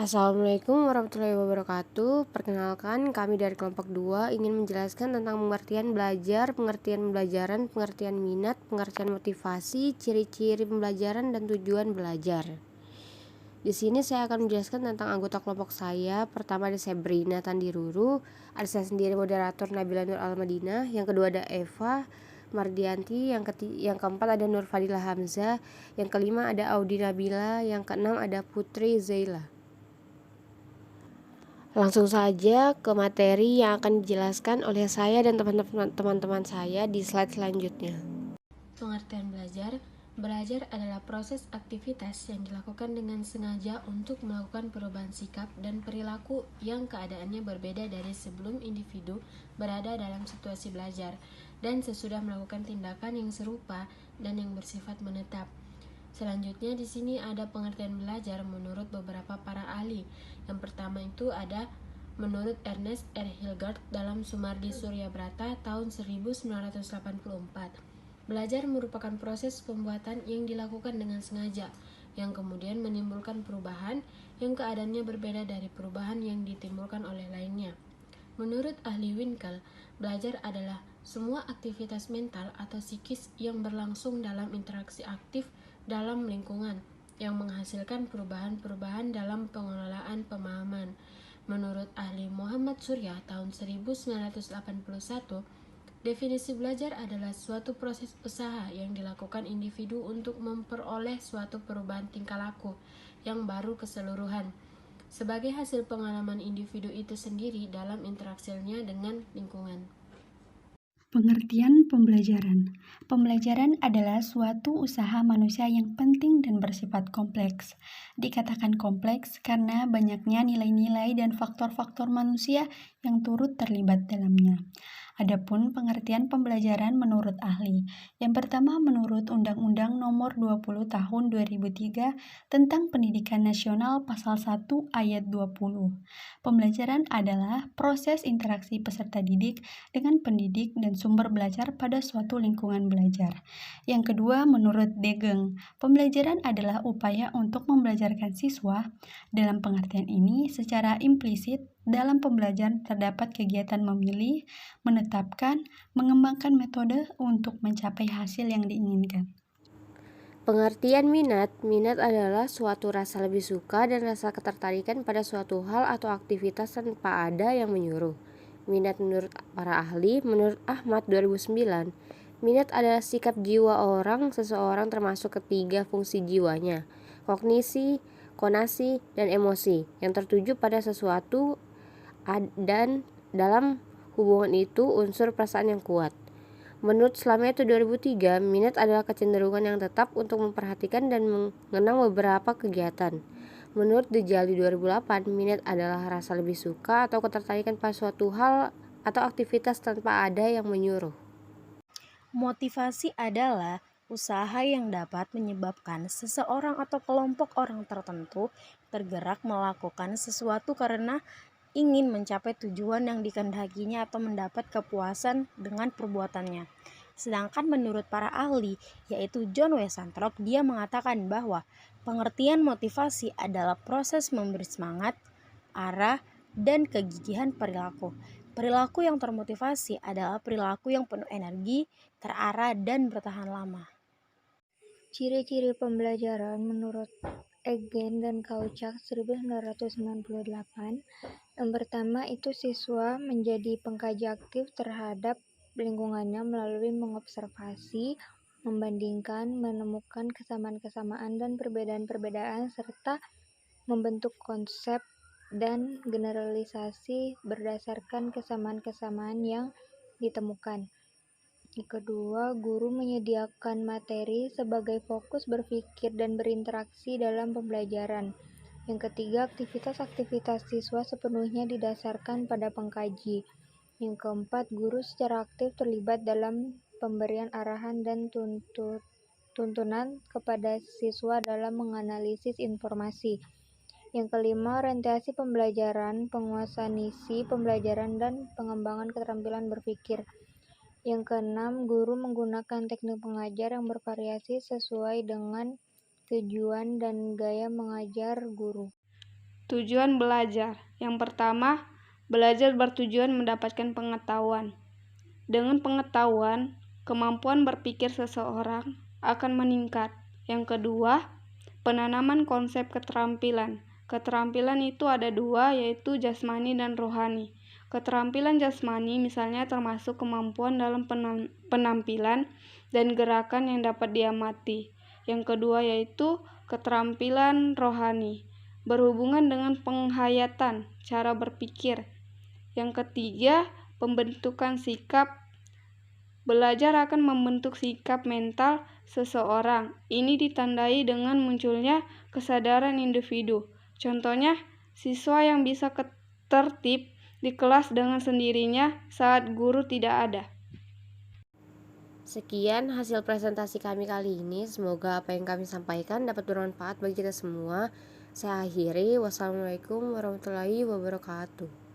Assalamualaikum warahmatullahi wabarakatuh. Perkenalkan, kami dari kelompok 2 ingin menjelaskan tentang pengertian belajar, pengertian pembelajaran, pengertian minat, pengertian motivasi, ciri-ciri pembelajaran, dan tujuan belajar. Di sini saya akan menjelaskan tentang anggota kelompok saya. Pertama ada Sabrina Tandiruru, ada saya sendiri moderator Nabila Nur Almadinah, yang kedua ada Eva Mardianti, yang keempat ada Nur Fadila Hamzah, yang kelima ada Audi Nabila, yang keenam ada Putri Zaila. Langsung saja ke materi yang akan dijelaskan oleh saya dan teman-teman saya di slide selanjutnya. Pengertian belajar. Belajar adalah proses aktivitas yang dilakukan dengan sengaja untuk melakukan perubahan sikap dan perilaku yang keadaannya berbeda dari sebelum individu berada dalam situasi belajar dan sesudah melakukan tindakan yang serupa dan yang bersifat menetap. Selanjutnya di sini ada pengertian belajar menurut beberapa para ahli. Yang pertama itu ada menurut Ernest R. Hilgard dalam Sumardi Suryabrata tahun 1984. Belajar merupakan proses pembuatan yang dilakukan dengan sengaja, yang kemudian menimbulkan perubahan yang keadaannya berbeda dari perubahan yang ditimbulkan oleh lainnya. Menurut ahli Winkel, belajar adalah semua aktivitas mental atau psikis yang berlangsung dalam interaksi aktif dalam lingkungan, yang menghasilkan perubahan-perubahan dalam pengelolaan pemahaman. Menurut ahli Muhammad Surya tahun 1981, definisi belajar adalah suatu proses usaha yang dilakukan individu untuk memperoleh suatu perubahan tingkah laku yang baru keseluruhan, sebagai hasil pengalaman individu itu sendiri dalam interaksinya dengan lingkungan. Pengertian pembelajaran. Pembelajaran adalah suatu usaha manusia yang penting dan bersifat kompleks. Dikatakan kompleks karena banyaknya nilai-nilai dan faktor-faktor manusia yang turut terlibat dalamnya. Adapun pengertian pembelajaran menurut ahli. Yang pertama menurut Undang-Undang Nomor 20 Tahun 2003 tentang Pendidikan Nasional Pasal 1 Ayat 20. Pembelajaran adalah proses interaksi peserta didik dengan pendidik dan sumber belajar pada suatu lingkungan belajar. Yang kedua, menurut Degeng, pembelajaran adalah upaya untuk membelajarkan siswa. Dalam pengertian ini, secara implisit, dalam pembelajaran terdapat kegiatan memilih, menetapkan, mengembangkan metode untuk mencapai hasil yang diinginkan. Pengertian minat adalah suatu rasa lebih suka dan rasa ketertarikan pada suatu hal atau aktivitas tanpa ada yang menyuruh. Minat menurut para ahli, menurut Ahmad 2009, minat adalah sikap jiwa seseorang termasuk ketiga fungsi jiwanya, kognisi, konasi, dan emosi, yang tertuju pada sesuatu dan dalam hubungan itu unsur perasaan yang kuat. Menurut Slameto 2003, minat adalah kecenderungan yang tetap untuk memperhatikan dan mengenang beberapa kegiatan. Menurut Dejali 2008, minat adalah rasa lebih suka atau ketertarikan pada suatu hal atau aktivitas tanpa ada yang menyuruh. Motivasi adalah usaha yang dapat menyebabkan seseorang atau kelompok orang tertentu tergerak melakukan sesuatu karena ingin mencapai tujuan yang dikehendakinya atau mendapat kepuasan dengan perbuatannya. Sedangkan menurut para ahli, yaitu John Wesantrop, dia mengatakan bahwa pengertian motivasi adalah proses memberi semangat, arah, dan kegigihan perilaku. Perilaku yang termotivasi adalah perilaku yang penuh energi, terarah, dan bertahan lama. Ciri-ciri pembelajaran menurut Egen dan Kauchak 1998. Yang pertama itu siswa menjadi pengkaji aktif terhadap lingkungannya melalui mengobservasi, membandingkan, menemukan kesamaan-kesamaan dan perbedaan-perbedaan serta membentuk konsep dan generalisasi berdasarkan kesamaan-kesamaan yang ditemukan. Yang kedua, guru menyediakan materi sebagai fokus berpikir dan berinteraksi dalam pembelajaran. Yang ketiga, aktivitas-aktivitas siswa sepenuhnya didasarkan pada pengkaji. Yang keempat, guru secara aktif terlibat dalam pemberian arahan dan tuntunan kepada siswa dalam menganalisis informasi. Yang kelima, orientasi pembelajaran, penguasaan isi pembelajaran, dan pengembangan keterampilan berpikir. Yang keenam, guru menggunakan teknik pengajar yang bervariasi sesuai dengan tujuan dan gaya mengajar guru. Tujuan belajar. Yang pertama, belajar bertujuan mendapatkan pengetahuan. Dengan pengetahuan, kemampuan berpikir seseorang akan meningkat. Yang kedua, penanaman konsep keterampilan. Keterampilan itu ada dua, yaitu jasmani dan rohani. Keterampilan jasmani misalnya termasuk kemampuan dalam penampilan dan gerakan yang dapat diamati. Yang kedua yaitu keterampilan rohani, berhubungan dengan penghayatan, cara berpikir. Yang ketiga, pembentukan sikap. Belajar akan membentuk sikap mental seseorang. Ini ditandai dengan munculnya kesadaran individu. Contohnya, siswa yang bisa tertib di kelas dengan sendirinya saat guru tidak ada. Sekian hasil presentasi kami kali ini. Semoga apa yang kami sampaikan dapat bermanfaat bagi kita semua. Saya akhiri. Wassalamualaikum warahmatullahi wabarakatuh.